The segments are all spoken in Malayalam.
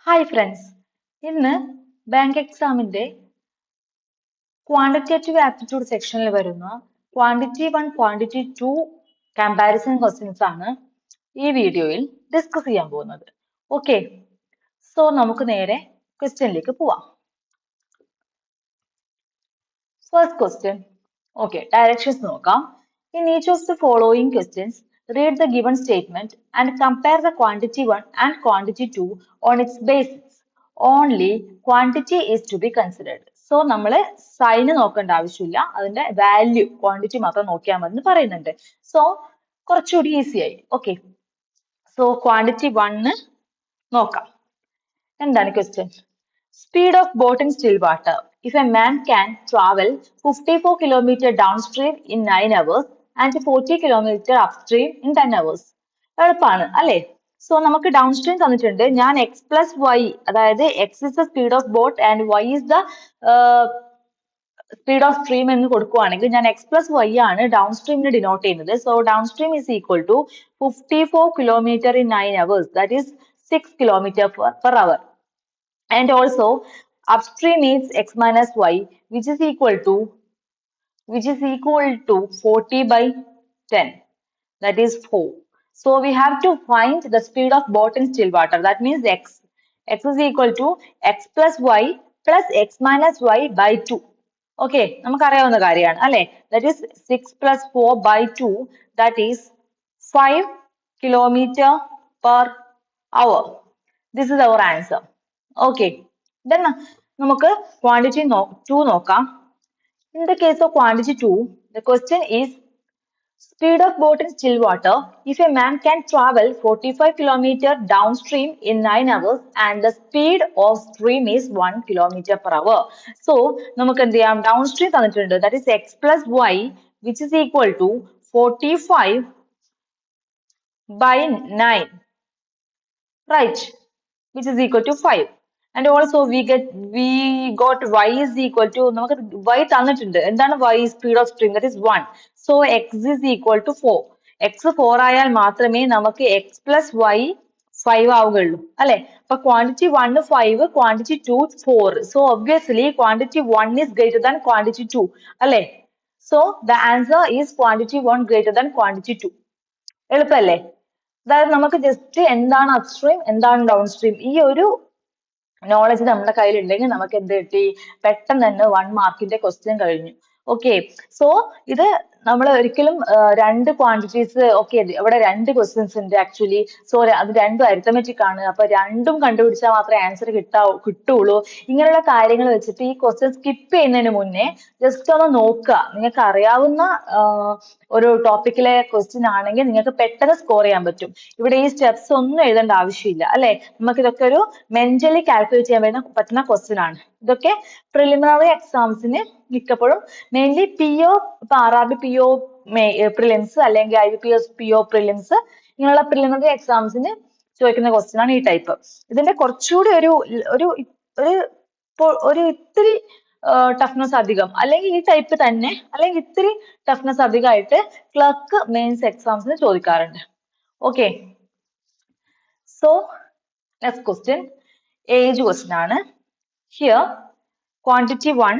ഹായ് ഫ്രണ്ട്സ്, ഇന്ന് ബാങ്ക് എക്സാമിന്റെ ക്വാണ്ടിറ്റേറ്റീവ് ആപ്റ്റിറ്റ്യൂഡ് സെക്ഷനിൽ വരുന്ന ക്വാണ്ടിറ്റി 1, ക്വാണ്ടിറ്റി 2 കമ്പാരിസൺ ക്വസ്റ്റ്യൻസ് ആണ് ഈ വീഡിയോയിൽ ഡിസ്കസ് ചെയ്യാൻ പോകുന്നത്. ഓക്കെ, സോ നമുക്ക് നേരെ ക്വസ്റ്റ്യനിലേക്ക് പോവാം. First question. ഓക്കെ, ഡയറക്ഷൻസ് നോക്കാം. In each of the following questions, read the given statement and compare the quantity 1 and quantity 2 on its basis. Only quantity is to be considered. So നമ്മൾ സൈന് നോക്കേണ്ട ആവശ്യമില്ല, അതിന്റെ വാല്യൂ ക്വാണ്ടിറ്റി മാത്രം നോക്കിയാൽ മതി എന്ന് പറയുന്നുണ്ട്. സോ കുറച്ചുകൂടി ഈസി ആയി. ഓക്കെ, സോ ക്വാണ്ടിറ്റി 1 നോക്കാം. എന്താണ് question? Speed of boat in still water. If a man can travel 54 km downstream in 9 hours and 40 km upstream in 10 hours. എളുപ്പമാണ് അല്ലേ? സോ നമുക്ക് ഡൗൺ സ്ട്രീം തന്നിട്ടുണ്ട്. ഞാൻ എക്സ് പ്ലസ് വൈ, അതായത് X is the speed of boat and Y is the speed of stream എന്ന് കൊടുക്കുവാണെങ്കിൽ ഞാൻ എക്സ് പ്ലസ് വൈ ആണ് ഡൗൺ സ്ട്രീമിന് ഡിനോട്ട് ചെയ്യുന്നത്. So down stream is equal to 54 km in 9 hours, that is 6 km per hour. And also upstream is x minus y, which is equal to 40 by 10, that is 4. So we have to find the speed of boat in still water. That means x is equal to x plus y plus x minus y by 2. Okay, നമുക്കറിയാവുന്ന കാര്യമാണ് അല്ലേ? That is 6 plus 4 by 2, that is 5 km per hour. This is our answer. Okay, then നമുക്ക് quantity 2 നോക്കാം. In the case of quantity 2, the question is speed of boat in still water. If a man can travel 45 km downstream in 9 hours and the speed of stream is 1 km per hour. So നമുക്ക് എന്ത് ചെയ്യാം? Downstream തന്നിട്ടുണ്ട്, that is x plus y, which is equal to 45 by 9, right, which is equal to 5. And also we got y is equal to, നമുക്ക് y തന്നിട്ടുണ്ട്. എന്താണ് y? Speed of stream, that is 1. So x is equal to 4. x 4 ആയാൽ മാത്രമേ നമുക്ക് x plus y 5 ആവുകയുള്ളൂ അല്ലെ? അപ്പൊ quantity 1 5, quantity 2 4. So obviously quantity 1 is greater than quantity 2 അല്ലെ? So the answer is quantity 1 greater than quantity 2. എളുപ്പല്ലേ? അതായത് നമുക്ക് ജസ്റ്റ് എന്താണ് അപ്സ്ട്രീം എന്താണ് ഡൗൺ സ്ട്രീം ഈ ഒരു നോളജ് നമ്മുടെ കയ്യിലുണ്ടെങ്കിൽ നമുക്ക് എന്ത് കിട്ടി? പെട്ടെന്ന് തന്നെ 1 മാർക്കിന്റെ ക്വസ്റ്റ്യൻ കഴിഞ്ഞു. ഓക്കെ, സോ ഇത് നമ്മൾ ഒരിക്കലും രണ്ട് ക്വാണ്ടിറ്റീസ്, ഓക്കെ, ഇവിടെ രണ്ട് ക്വസ്റ്റ്യൻസ് ഉണ്ട് ആക്ച്വലി. സോ അത് രണ്ടും അരിത്തമെറ്റിക് ആണ്. അപ്പൊ രണ്ടും കണ്ടുപിടിച്ചാൽ മാത്രമേ ആൻസർ കിട്ടുള്ളൂ. ഇങ്ങനെയുള്ള കാര്യങ്ങൾ വെച്ചിട്ട് ഈ ക്വസ്റ്റ്യൻ സ്കിപ്പ് ചെയ്യുന്നതിന് മുന്നേ ജസ്റ്റ് ഒന്ന് നോക്കുക. നിങ്ങൾക്ക് അറിയാവുന്ന ഒരു ടോപ്പിക്കിലെ ക്വസ്റ്റ്യൻ ആണെങ്കിൽ നിങ്ങൾക്ക് പെട്ടെന്ന് സ്കോർ ചെയ്യാൻ പറ്റും. ഇവിടെ ഈ സ്റ്റെപ്സ് ഒന്നും എഴുതേണ്ട ആവശ്യമില്ല അല്ലെ? നമുക്ക് ഇതൊക്കെ ഒരു മെന്റലി കാൽക്കുലേറ്റ് ചെയ്യാൻ പറ്റുന്ന ക്വസ്റ്റ്യൻ ആണ്. ഇതൊക്കെ പ്രിലിമിനറി എക്സാംസിന് മിക്കപ്പോഴും മെയിൻലി PO, ഇപ്പൊ RRB PO പ്രിലിംസ് അല്ലെങ്കിൽ IBPS PO പ്രിലിംസ്, ഇങ്ങനെയുള്ള പ്രിലിമിനറി എക്സാംസിന് ചോദിക്കുന്ന ക്വസ്റ്റ്യൻ ആണ് ഈ ടൈപ്പ്. ഇതിന്റെ കുറച്ചുകൂടി ഒരു ഇത്തിരി ടഫ്നെസ് അധികം, അല്ലെങ്കിൽ ഈ ടൈപ്പ് തന്നെ, അല്ലെങ്കിൽ ഇത്തിരി ടഫ്നെസ് അധികമായിട്ട് ക്ലർക്ക് മെയിൻസ് എക്സാംസിന് ചോദിക്കാറുണ്ട്. Okay, so next question age question ആണ്. Here quantity 1,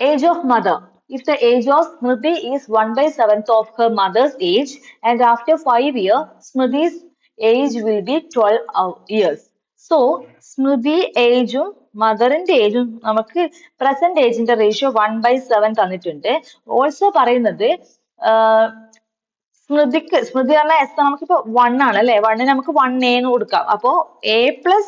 age of mother. If the age of Smriti is 1/7 of her mother's age and after 5 years, Smriti's age will be 12 years. So, Smriti age-ഉം മദറിന്റെ ഏജും നമുക്ക് പ്രസന്റ് ഏജിന്റെ റേഷ്യോ 1/7 തന്നിട്ടുണ്ട്. ഓൾസോ പറയുന്നത് സ്മൃതി പറഞ്ഞ എസ് നമുക്കിപ്പോ 1 ആണ് അല്ലെ? 1 നമുക്ക് 1A എന്ന് കൊടുക്കാം. അപ്പോ A plus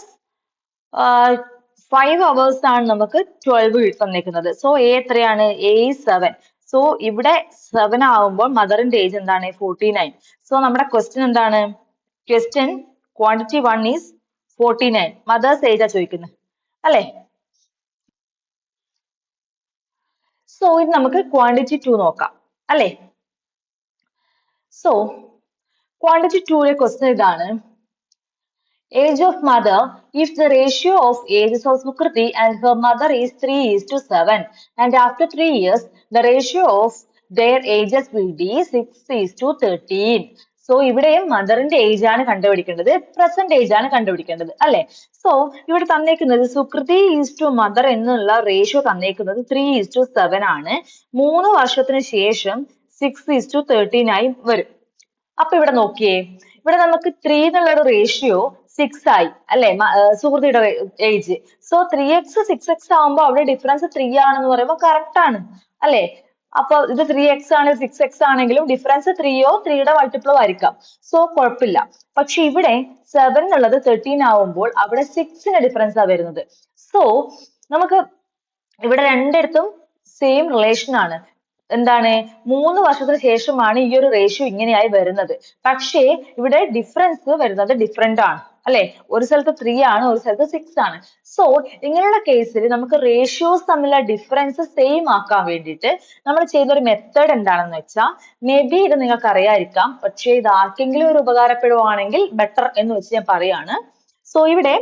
5 hours ആണ് നമുക്ക് 12 തന്നേക്കുന്നത്. സോ A എത്രയാണ്? A is 7. സോ ഇവിടെ 7 ആവുമ്പോൾ മദറിന്റെ ഏജ് എന്താണ്? 49. സോ നമ്മുടെ ക്വസ്റ്റ്യൻ എന്താണ്? Question quantity 1 is 49. മദേഴ്സ് ഏജാ ചോദിക്കുന്നത് അല്ലെ? സോ ഇത് നമുക്ക് ക്വാണ്ടിറ്റി 2 നോക്കാം അല്ലെ? സോ ക്വാണ്ടിറ്റി 2ലെ ക്വസ്റ്റ്യൻ ഇതാണ്. Age of mother, if the ratio of ages of Sukriti and her mother is 3:7 and after 3 years the ratio of their ages will be 6:13. So ഇവിടെയും മദറിന്റെ ഏജ് ആണ് കണ്ടുപിടിക്കേണ്ടത്, പ്രസന്റ് ഏജ് ആണ് കണ്ടുപിടിക്കേണ്ടത് അല്ലെ. സോ ഇവിടെ തന്നേക്കുന്നത് സുകൃതി ഈസ് ടു മദർ എന്നുള്ള റേഷ്യോ തന്നേക്കുന്നത് 3:7 ആണ്. 3 വർഷത്തിന് ശേഷം 6:13 ആയി വരും. അപ്പൊ ഇവിടെ നോക്കിയേ, ഇവിടെ നമുക്ക് 3 എന്നുള്ള ഒരു റേഷ്യോ 6 ആയി അല്ലെ, സുഹൃത്തിയുടെ ഏജ്. സോ 3x 6x ആവുമ്പോ അവിടെ ഡിഫറൻസ് 3 ആണെന്ന് പറയുമ്പോൾ കറക്റ്റ് ആണ് അല്ലെ. അപ്പൊ ഇത് 3x ആണ് 6x ആണെങ്കിലും ഡിഫറൻസ് 3യോ 3യുടെ മൾട്ടിപ്പിളോ ആയിരിക്കാം. സോ കുഴപ്പമില്ല. പക്ഷെ ഇവിടെ 7 എന്നുള്ളത് 13 ആവുമ്പോൾ അവിടെ 6ന്റെ ഡിഫറൻസ് ആ വരുന്നത്. സോ നമുക്ക് ഇവിടെ രണ്ടിടത്തും സെയിം റിലേഷൻ ആണ്. എന്താണ്, 3 വർഷത്തിന് ശേഷമാണ് ഈ ഒരു റേഷ്യോ ഇങ്ങനെയായി വരുന്നത്. പക്ഷേ ഇവിടെ ഡിഫറൻസ് വരുന്നത് ഡിഫറെന്റ് ആണ് അല്ലെ. ഒരു സ്ഥലത്ത് 3 ആണ്, ഒരു സ്ഥലത്ത് 6 ആണ്. സോ ഇങ്ങനെയുള്ള കേസിൽ നമുക്ക് റേഷ്യോസ് തമ്മിലുള്ള ഡിഫറൻസ് സെയിം ആക്കാൻ വേണ്ടിയിട്ട് നമ്മൾ ചെയ്യുന്ന ഒരു മെത്തേഡ് എന്താണെന്ന് വെച്ചാൽ, മേ ബി ഇത് നിങ്ങൾക്ക് അറിയാതിരിക്കാം, പക്ഷേ ഇത് ആർക്കെങ്കിലും ഒരു ഉപകാരപ്പെടുവാണെങ്കിൽ ബെറ്റർ എന്ന് വെച്ച് ഞാൻ പറയാണ്. സോ ഇവിടെ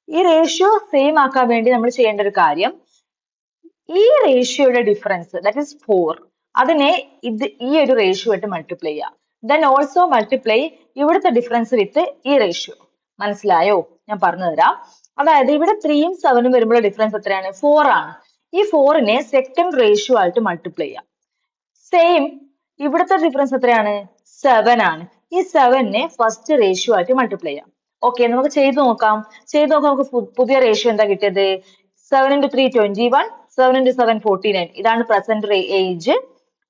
ഈ റേഷ്യോ സെയിം ആക്കാൻ വേണ്ടി നമ്മൾ ചെയ്യേണ്ട ഒരു കാര്യം, ഈ റേഷ്യോയുടെ ഡിഫറൻസ് ദാറ്റ് ഈസ് 4 അതിനെ ഈ ഒരു റേഷ്യോ ആയിട്ട് മൾട്ടിപ്ലൈ ചെയ്യാം. ദെൻ ഓൾസോ മൾട്ടിപ്ലൈ ഇവിടുത്തെ ഡിഫറൻസ് വിത്ത് ഈ റേഷ്യോ. മനസ്സിലായോ? ഞാൻ പറഞ്ഞു തരാം. അതായത് ഇവിടെ 3യും 7ഉം വരുമ്പോൾ ഡിഫറൻസ് എത്രയാണ്? 4 ആണ്. ഈ 4നെ സെക്കൻഡ് റേഷ്യോ ആയിട്ട് മൾട്ടിപ്ലൈ ചെയ്യാം. സെയിം ഇവിടുത്തെ ഡിഫറൻസ് എത്രയാണ്? 7 ആണ്. ഈ 7നെ ഫസ്റ്റ് റേഷ്യോ ആയിട്ട് മൾട്ടിപ്ലൈ ചെയ്യാം. ഓക്കെ, നമുക്ക് ചെയ്ത് നോക്കാം. നമുക്ക് പുതിയ റേഷ്യോ എന്താ കിട്ടിയത്? 7 into 3 21, 7 into 7 49. ഇതാണ് പ്രസന്റ് ഏജ്.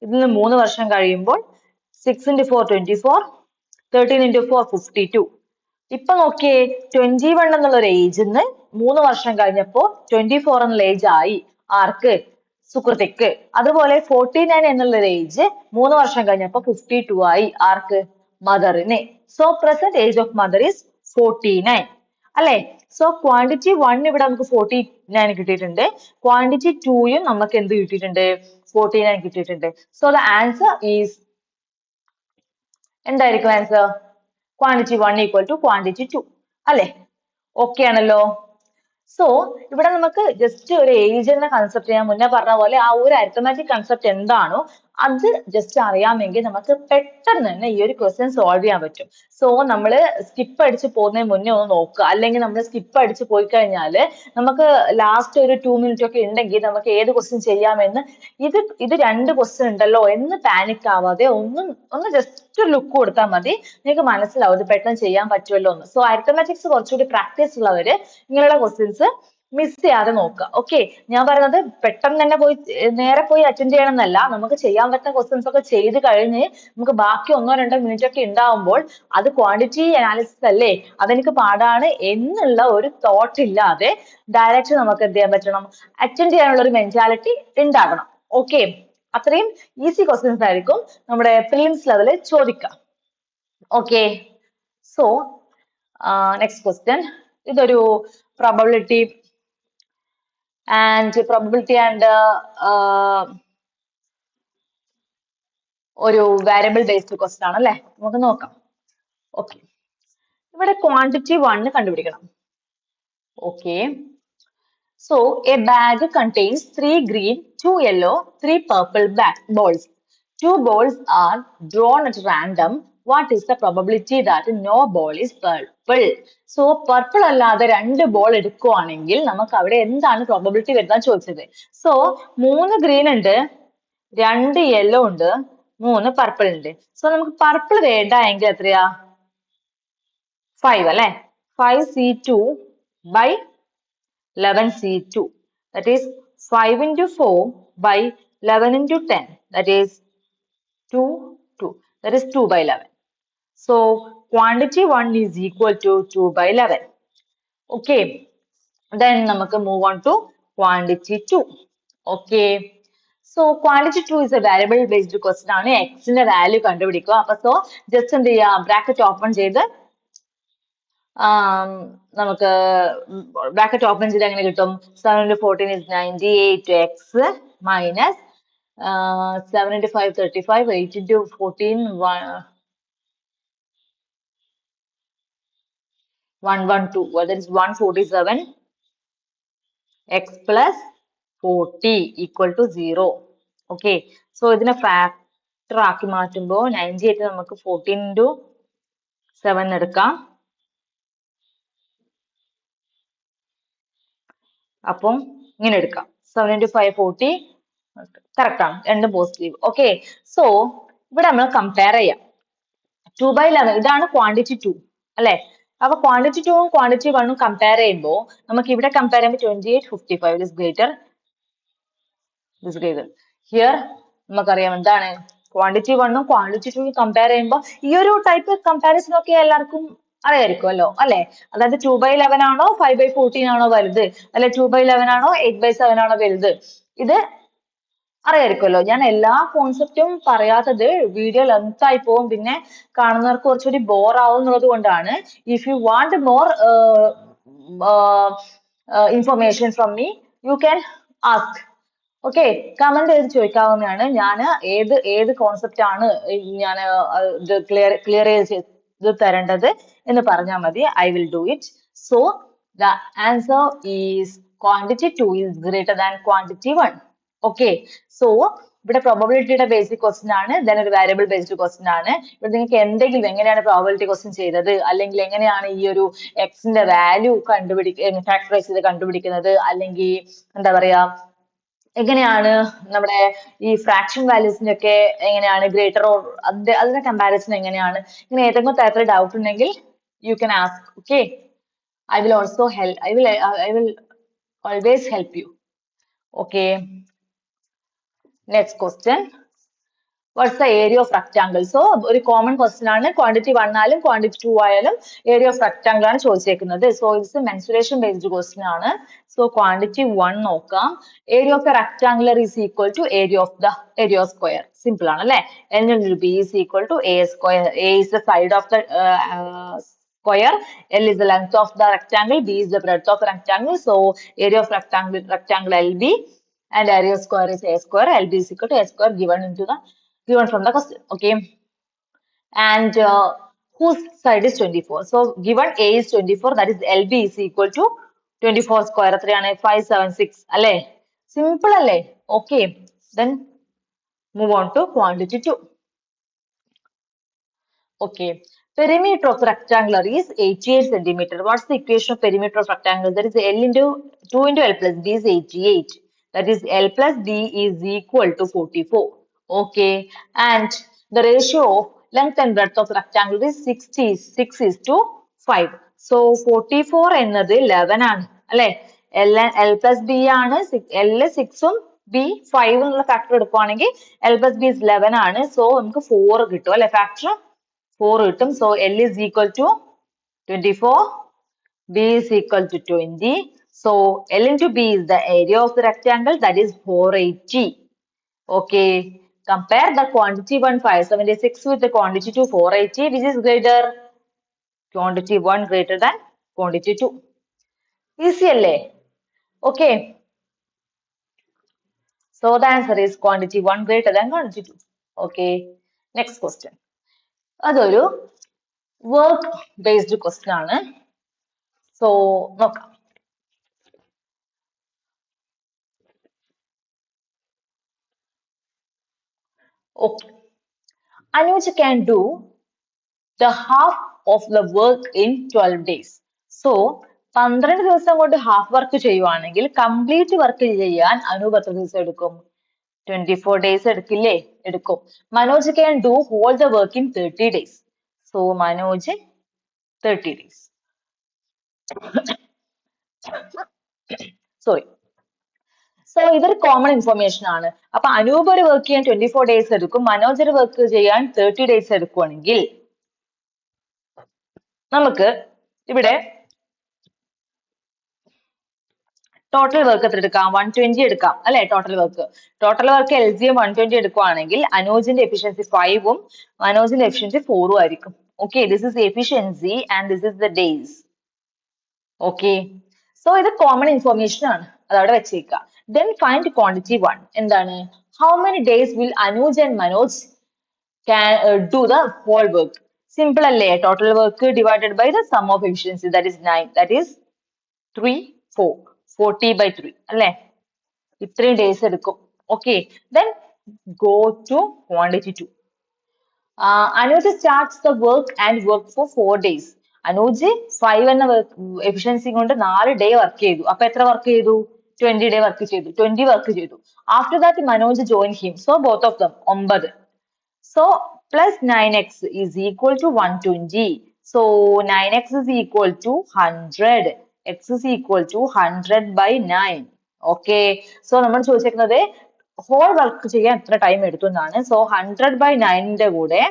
ഇതിൽ നിന്ന് 3 വർഷം കഴിയുമ്പോൾ 6 into 4 24, 13 into 4 52. ഇപ്പൊ നോക്കിയേ, 21 എന്നുള്ള ഒരു ഏജിന്ന് 3 വർഷം കഴിഞ്ഞപ്പോ 24 എന്നുള്ള ഏജ് ആയി. ആർക്ക്? സുകൃതിക്ക്. അതുപോലെ 49 എന്നുള്ള ഒരു ഏജ് 3 വർഷം കഴിഞ്ഞപ്പോ 52 ആയി. ആർക്ക്? മദറിന്. So present age of mother is 49 അല്ലെ. സോ ക്വാണ്ടിറ്റി 1 ഇവിടെ നമുക്ക് 49 കിട്ടിയിട്ടുണ്ട്. ക്വാണ്ടിറ്റി 2യും നമുക്ക് എന്ത് കിട്ടിയിട്ടുണ്ട്? 49 കിട്ടിയിട്ടുണ്ട്. സോ ദ ആൻസർ ഈസ്, എന്തായിരിക്കും answer? Quantity 1 equal to quantity 2 അല്ലെ. ഓക്കെ ആണല്ലോ. സോ ഇവിടെ നമുക്ക് ജസ്റ്റ് ഒരു ഏജ് എന്ന കൺസെപ്റ്റ്, ഞാൻ മുന്നേ പറഞ്ഞ പോലെ ആ ഒരു അരിത്തമാറ്റിക് കൺസെപ്റ്റ് എന്താണോ അത് ജസ്റ്റ് അറിയാമെങ്കിൽ നമുക്ക് പെട്ടെന്ന് തന്നെ ഈ ഒരു ക്വസ്റ്റ്യൻ സോൾവ് ചെയ്യാൻ പറ്റും. സോ നമ്മൾ സ്കിപ്പ് അടിച്ച് പോകുന്നതിന് മുന്നേ ഒന്ന് നോക്കുക. അല്ലെങ്കിൽ നമ്മൾ സ്കിപ്പ് അടിച്ച് പോയി കഴിഞ്ഞാൽ നമുക്ക് ലാസ്റ്റ് ഒരു 2 മിനിറ്റ് ഒക്കെ ഉണ്ടെങ്കിൽ നമുക്ക് ഏത് ക്വസ്റ്റ്യൻ ചെയ്യാമെന്ന്, ഇത് 2 ക്വസ്റ്റ്യൻ ഉണ്ടല്ലോ എന്ന് പാനിക് ആവാതെ ഒന്ന് ജസ്റ്റ് ലുക്ക് കൊടുത്താൽ മതി. നിങ്ങൾക്ക് മനസ്സിലാവും ഇത് പെട്ടെന്ന് ചെയ്യാൻ പറ്റുമല്ലോ എന്ന്. സോ അരിത്തമാറ്റിക്സ് കുറച്ചുകൂടി പ്രാക്ടീസ് ഉള്ളവര് ഇങ്ങനെയുള്ള ക്വസ്റ്റ്യൻസ് മിസ് ചെയ്യാതെ നോക്കുക. ഓക്കെ, ഞാൻ പറയുന്നത് പെട്ടെന്ന് തന്നെ നേരെ പോയി അറ്റൻഡ് ചെയ്യണം എന്നല്ല. നമുക്ക് ചെയ്യാൻ പറ്റുന്ന ക്വസ്റ്റ്യൻസ് ഒക്കെ ചെയ്ത് കഴിഞ്ഞ് നമുക്ക് ബാക്കി 1-2 മിനിറ്റ് ഒക്കെ ഉണ്ടാവുമ്പോൾ അത് ക്വാണ്ടിറ്റി അനാലിസിസ് അല്ലേ, അതെനിക്ക് പാടാണ് എന്നുള്ള ഒരു തോട്ട് ഇല്ലാതെ ഡയറക്റ്റ് നമുക്ക് എന്ത് ചെയ്യാൻ പറ്റണം? അറ്റൻഡ് ചെയ്യാനുള്ള ഒരു മെന്റാലിറ്റി ഉണ്ടാകണം. ഓക്കെ, അത്രയും ഈസി ക്വസ്റ്റ്യൻസ് ആയിരിക്കും നമ്മുടെ പ്രിലിംസ് ലെവലിൽ ചോദിക്കാം. Okay, so next question. ഇതൊരു probability and ഒരു variable based ക്വസ്റ്റ്യൻ ആണ് അല്ലെ. നമുക്ക് നോക്കാം. ഓക്കെ, ഇവിടെ ക്വാണ്ടിറ്റി 1 കണ്ടുപിടിക്കണം. Okay, so A bag contains 3 green, 2 yellow, 3 purple balls. 2 balls are drawn at random. What is the probability that no ball is purple? So purple അല്ലാതെ 2 ബോൾ എടുക്കുവാണെങ്കിൽ നമുക്ക് അവിടെ എന്താണ് പ്രോബബിലിറ്റി വരുന്നത് ചോദിച്ചത്. സോ 3 ഗ്രീൻ ഉണ്ട്, 2 യെല്ലോ ഉണ്ട്, 3 പർപ്പിൾ ഉണ്ട്. സോ നമുക്ക് പർപ്പിൾ വേണ്ടായെങ്കിൽ എത്രയാ? 5 അല്ലെ. 5c2 by 11c2. That is 5 into 4 by 11 into 10. That is 2. That is 2 by 11. So quantity 1 is equal to 2 by 11. Okay. Then നമുക്ക് move on to quantity 2. Okay. So quantity 2 is a variable based question ആണ്. X ന്റെ വാല്യൂ കണ്ടുപിടിക്കുക. അപ്പൊ സോ ജസ്റ്റ് എന്ത് ചെയ്യാം, ബ്രാക്കറ്റ് ഓപ്പൺ ചെയ്ത് നമുക്ക് ബ്രാക്കറ്റ് ഓപ്പൺ ചെയ്ത് എങ്ങനെ കിട്ടും? 7 into 14 is 98x minus 7 into 5 35, 8 into 14 112. Well, that is 147 x plus 40 equal to 0. Okay, so ഇതിനെ ആക്കി മാറ്റുമ്പോൾ 98 നമുക്ക് 14 into 7 എടുക്കാം. അപ്പം ഇങ്ങനെ എടുക്കാം. 7 into 5 40. കറക്റ്റ് ആണ്, രണ്ടും പോസിറ്റീവ്. ഓക്കെ, സോ ഇവിടെ നമ്മൾ കമ്പയർ ചെയ്യാം. 2/11 ഇതാണ് ക്വാണ്ടിറ്റി 2 അല്ലെ. അപ്പൊ ക്വാണ്ടിറ്റി 2 ഉം ക്വാണ്ടിറ്റി 1 ഉം കമ്പയർ ചെയ്യുമ്പോൾ നമുക്ക് ഇവിടെ കമ്പയർ ചെയ്യുമ്പോൾ 2855 is greater. ഹിയർ നമുക്കറിയാം എന്താണ് ക്വാണ്ടിറ്റി 1 ഉം ക്വാണ്ടിറ്റി 2 ഉം കമ്പയർ ചെയ്യുമ്പോൾ ഈ ഒരു ടൈപ്പ് കമ്പാരിസൺ ഒക്കെ എല്ലാവർക്കും അറിയായിരിക്കുമല്ലോ അല്ലെ. അതായത് 2/11 ആണോ 5/14 ആണോ വലുത്, അല്ലെ 2/11 ആണോ 8/7 ആണോ വലുത്, ഇത് അറിയായിരിക്കുമല്ലോ. ഞാൻ എല്ലാ കോൺസെപ്റ്റും പറയാത്തത് വീഡിയോ ലെങ്ത് ആയി പോകും, പിന്നെ കാണുന്നവർക്ക് കുറച്ചുകൂടി ബോർ ആവും എന്നുള്ളത് കൊണ്ടാണ്. If you want more information from me you can ask. Okay, comment ചെയ്ത് ചോദിക്കാവുന്നതാണ്. ഞാൻ ഏത് കോൺസെപ്റ്റ് ആണ് ഞാൻ ഇത് ക്ലിയർ ചെയ്ത് തരേണ്ടത് എന്ന് പറഞ്ഞാൽ മതി. I will do it. So the answer is quantity 2 is greater than quantity 1. Okay, so ഇവിടെ പ്രോബബിലിറ്റിയുടെ ബേസിക് ക്വസ്റ്റ്യൻ ആണ്, ദെൻ ഒരു വാരിയബിൾ ബേസ്ഡ് ക്വസ്റ്റ്യൻ ആണ്. ഇവിടെ നിങ്ങൾക്ക് എന്തെങ്കിലും എങ്ങനെയാണ് പ്രോബബിലിറ്റി ക്വസ്റ്റ്യൻ ചെയ്തത്, അല്ലെങ്കിൽ എങ്ങനെയാണ് ഈ ഒരു എക്സിന്റെ വാല്യൂ ഫാക്ടറൈസ് ചെയ്ത് കണ്ടുപിടിക്കുന്നത്, അല്ലെങ്കിൽ എന്താ പറയാ എങ്ങനെയാണ് നമ്മുടെ ഈ ഫ്രാക്ഷൻ വാല്യൂസിന്റെ ഒക്കെ എങ്ങനെയാണ് ഗ്രേറ്റർ ഓർ അതിന്റെ കമ്പാരിസൺ എങ്ങനെയാണ്, ഇങ്ങനെ ഏതെങ്കിലും തരത്തിൽ ഡൗട്ട് ഉണ്ടെങ്കിൽ you can ask. Okay, I will also help. I will always help you. Okay, next question. What's the area of rectangle? So ഒരു കോമൺ ക്വസ്റ്റ്യൻ ആണ്. ക്വാണ്ടിറ്റി 1 ആയാലും ക്വാണ്ടിറ്റി 2 ആയാലും ഏരിയ ഓഫ് റെക്ടാംഗിൾ ആണ് ചോദിച്ചേക്കുന്നത്. So it's mensuration based question ആണ്. സോ ക്വാണ്ടിറ്റി 1 നോക്കാം. Area of a rectangular is equal to area of the area of square. Simple ആണ് അല്ലെ. L is equal to a square. A is the side of the square, L is the length of the rectangle, B is the breadth of the rectangle. So area of rectangle LB and area of square is a square. LB is equal to a square given from the question. Okay, and whose side is 24? So given A is 24, that is LB is equal to 24 square. 576 alle, simple alle. Okay, then move on to quantity 2. Okay, perimeter of rectangular is 88 centimeter. What's the equation of perimeter of rectangle? That is L into 2 into L plus B is 88. That is L plus B is equal to 44. Okay, and the ratio of length and breadth of rectangle is 66 is to 5. So 44 എന്നത് 11 ആണ് അല്ലെ. L plus B ആണ്. L 6 ഉം B 5 എന്നുള്ള ഫാക്ടർ എടുക്കുവാണെങ്കിൽ L plus B is 11 ആണ്. സോ നമുക്ക് 4 കിട്ടും അല്ലെ, ഫാക്ടർ 4 കിട്ടും. So L is equal to 24, B is equal to 20. So L into B is the area of the rectangle, that is 480. Okay, compare the quantity 1 576 with the quantity 2 480. Which is greater? Quantity 1 greater than quantity 2. Easy alle. Okay, so the answer is quantity 1 greater than quantity 2. Okay, next question. അതൊരു വർക്ക് ബേസ്ഡ് ക്വസ്റ്റ്യൻ ആണ്. സോ നോക്കാം. Okay, Anuj can do the half of the work in 12 days. So 12 ദിവസം കൊണ്ട് ഹാഫ് വർക്ക് ചെയ്യുവാണെങ്കിൽ കംപ്ലീറ്റ് വർക്ക് ചെയ്യാൻ അനൂപ് എത്ര ദിവസം എടുക്കും? 24 days എടുക്കില്ലേ? എടുക്കും. Manoj can do all the work in 30 days. So Manoj 30 days. Sorry. So ഇതൊരു കോമൺ ഇൻഫർമേഷൻ ആണ്. അപ്പൊ അനൂപ് ഒരു വർക്ക് ചെയ്യാൻ 24 days എടുക്കും, മനോജ് ഒരു വർക്ക് ചെയ്യാൻ 30 days എടുക്കുവാണെങ്കിൽ നമുക്ക് ഇവിടെ ടോട്ടൽ വർക്ക് എത്ര എടുക്കാം? 120 എടുക്കാം അല്ലെ. ടോട്ടൽ വർക്ക് LCM 120 എടുക്കുവാണെങ്കിൽ അനൂജിന്റെ എഫിഷ്യൻസി 5 ഉം മനോജിന്റെ എഫിഷ്യൻസി 4 ഉം ആയിരിക്കും. Okay, this is efficiency and this is the days. Okay, so ഇത് കോമൺ ഇൻഫർമേഷൻ ആണ്, അതവിടെ വെച്ചേക്കുക. Then find quantity 1. എന്താണ്? How many days will Anuj and Manoj can do the whole work? Simple അല്ലേ. Total work divided by the sum of efficiency, that is 9. That is 3 4 40/3 അല്ലേ. ഇത്രയും ഡേയ്സ് എടുക്കും. Okay, then go to quantity 2. Anuj starts the work and worked for 4 days. Anuj 5 എന്ന എഫിഷ്യൻസി കൊണ്ട് 4 ഡേ വർക്ക് ചെയ്തു. അപ്പൊ എത്ര വർക്ക് ചെയ്തു? 20 ഡേ വർക്ക് ചെയ്തു. 20 വർക്ക് ചെയ്തു. After that Manoj join him. So both of them 9. So plus 9x is equal to 120. So 9x is equal to 100. X is equal to 100 by 9. Okay. So നമ്മൾ ചോദിച്ചിരിക്കുന്നത് ഹോൾ വർക്ക് ചെയ്യാൻ എത്ര ടൈം എടുത്തു എന്നാണ്. സോ 100 by 9ന്റെ കൂടെ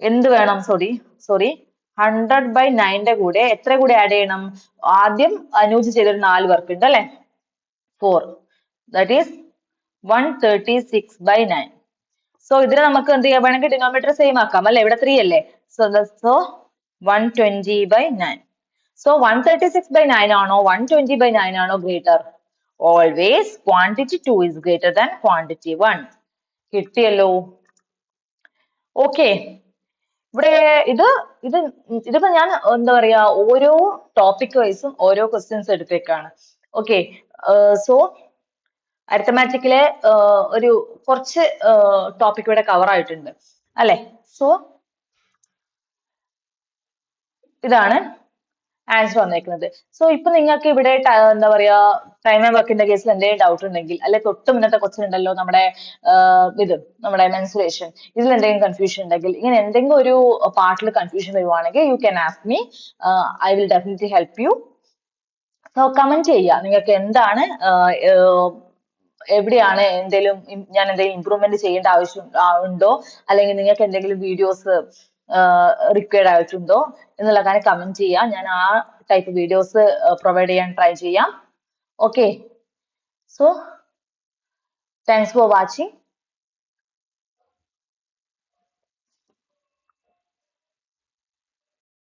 എന്ത് വേണം? സോറി 100 by 9ന്റെ കൂടെ എത്ര കൂടെ ആഡ് ചെയ്യണം? ആദ്യം അനൂജ് ചെയ്തൊരു 4 വർക്ക് ഉണ്ട് അല്ലെ? 4. That is 136 by 9. സോ ഇതിനെ നമുക്ക് എന്ത് ചെയ്യാം? വേണമെങ്കിൽ ഡിനോമിനേറ്റർ സെയിം ആക്കാം അല്ലെ? ഇവിടെ 3 അല്ലേ? So 120 by 9. സോ 136 by 9 ആണോ 120 by 9 ആണോ greater? Always quantity 2 is greater than quantity 1. കിട്ടിയല്ലോ. ഓക്കെ. ഇവിടെ ഇതിപ്പോ ഞാൻ എന്താ പറയാ ഓരോ ടോപ്പിക് വൈസും ഓരോ ക്വസ്റ്റ്യൻസ് എടുത്തേക്കാണ്. ഓക്കെ. സോ അരിത്തമാറ്റിക്കിലെ ഒരു കുറച്ച് ടോപ്പിക് ഇവിടെ കവർ ആയിട്ടുണ്ട് അല്ലെ? സോ ഇതാണ് ആൻസർ വന്നേക്കുന്നത്. സോ ഇപ്പൊ നിങ്ങൾക്ക് ഇവിടെ എന്താ പറയാ ടൈം ആൻഡ് വർക്കിന്റെ കേസിൽ എന്തെങ്കിലും ഡൗട്ട് ഉണ്ടെങ്കിൽ അല്ലെ തൊട്ട് മുന്നത്തെ ക്വസ്റ്റ്യൻ ഉണ്ടല്ലോ നമ്മുടെ മെൻസുറേഷൻ, ഇതിൽ എന്തെങ്കിലും കൺഫ്യൂഷൻ ഉണ്ടെങ്കിൽ, ഇങ്ങനെ എന്തെങ്കിലും ഒരു പാർട്ടിൽ കൺഫ്യൂഷൻ വരുവാണെങ്കിൽ you can ask me. I will definitely help you. So comment ചെയ്യുക നിങ്ങൾക്ക് എന്താണ് എവിടെയാണ് ഞാൻ എന്തെങ്കിലും ഇമ്പ്രൂവ്മെന്റ് ചെയ്യേണ്ട ആവശ്യം ഉണ്ടോ, അല്ലെങ്കിൽ നിങ്ങൾക്ക് എന്തെങ്കിലും വീഡിയോസ് റിക്വയർഡ് ആയിട്ടുണ്ടോ എന്നുള്ള കാര്യം കമന്റ് ചെയ്യാം. ഞാൻ ആ ടൈപ്പ് വീഡിയോസ് പ്രൊവൈഡ് ചെയ്യാൻ ട്രൈ ചെയ്യാം. Okay. So thanks for watching.